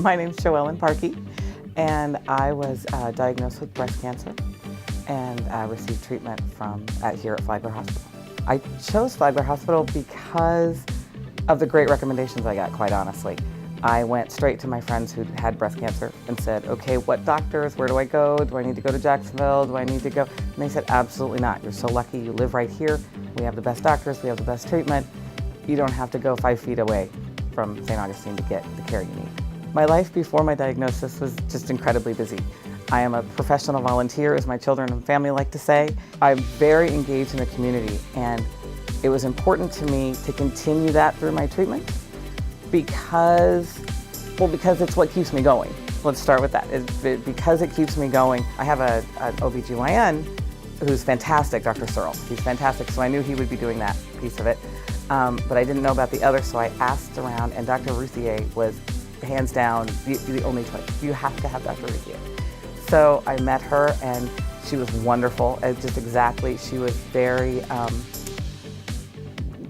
my name's Ellen Parkey, and I was diagnosed with breast cancer and received treatment here at Flagler Hospital. I chose Flagler Hospital because of the great recommendations I got, quite honestly. I went straight to my friends who had breast cancer and said, okay, what doctors, where do I go? Do I need to go to Jacksonville? Do I need to go? And they said, absolutely not. You're so lucky, you live right here. We have the best doctors, we have the best treatment. You don't have to go 5 feet away from St. Augustine to get the care you need. My life before my diagnosis was just incredibly busy. I am a professional volunteer, as my children and family like to say. I'm very engaged in the community, and it was important to me to continue that through my treatment because it's what keeps me going. Let's start with that. Because it keeps me going. I have an OBGYN who's fantastic, Dr. Searle. He's fantastic, so I knew he would be doing that piece of it. But I didn't know about the other, so I asked around, and Dr. Routhier was hands down the only choice. You have to have Dr. Routhier. So I met her, and she was wonderful. She was very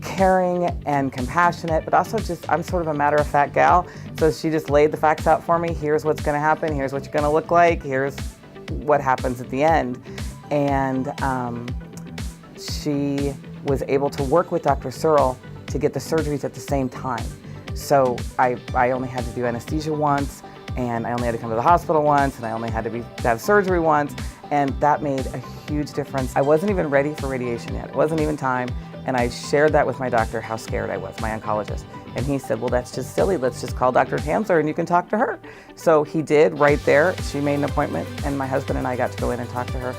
caring and compassionate, but also I'm sort of a matter-of-fact gal. So she just laid the facts out for me. Here's what's going to happen. Here's what you're going to look like. Here's what happens at the end. And she was able to work with Dr. Searle to get the surgeries at the same time. So I only had to do anesthesia once, and I only had to come to the hospital once, and I only had to have surgery once, and that made a huge difference. I wasn't even ready for radiation yet. It wasn't even time, and I shared that with my doctor, how scared I was, my oncologist. And he said, well, that's just silly. Let's just call Dr. Hamser and you can talk to her. So he did right there. She made an appointment, and my husband and I got to go in and talk to her.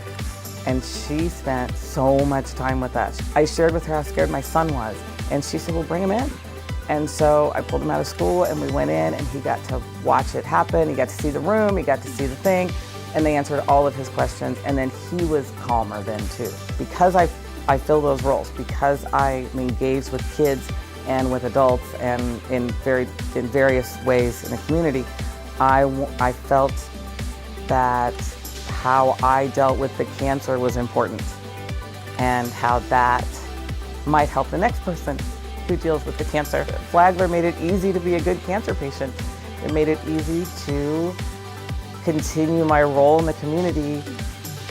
And she spent so much time with us. I shared with her how scared my son was, and she said, well, bring him in. And so I pulled him out of school, and we went in, and he got to watch it happen. He got to see the room, he got to see the thing, and they answered all of his questions, and then he was calmer then too. Because I fill those roles, because I'm engaged with kids and with adults and in various ways in the community, I felt that how I dealt with the cancer was important, and how that might help the next person who deals with the cancer. Flagler made it easy to be a good cancer patient. It made it easy to continue my role in the community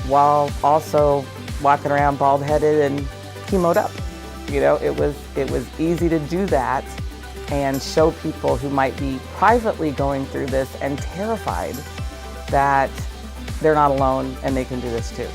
while also walking around bald-headed and chemoed up. You know, it was easy to do that and show people who might be privately going through this and terrified that they're not alone and they can do this too.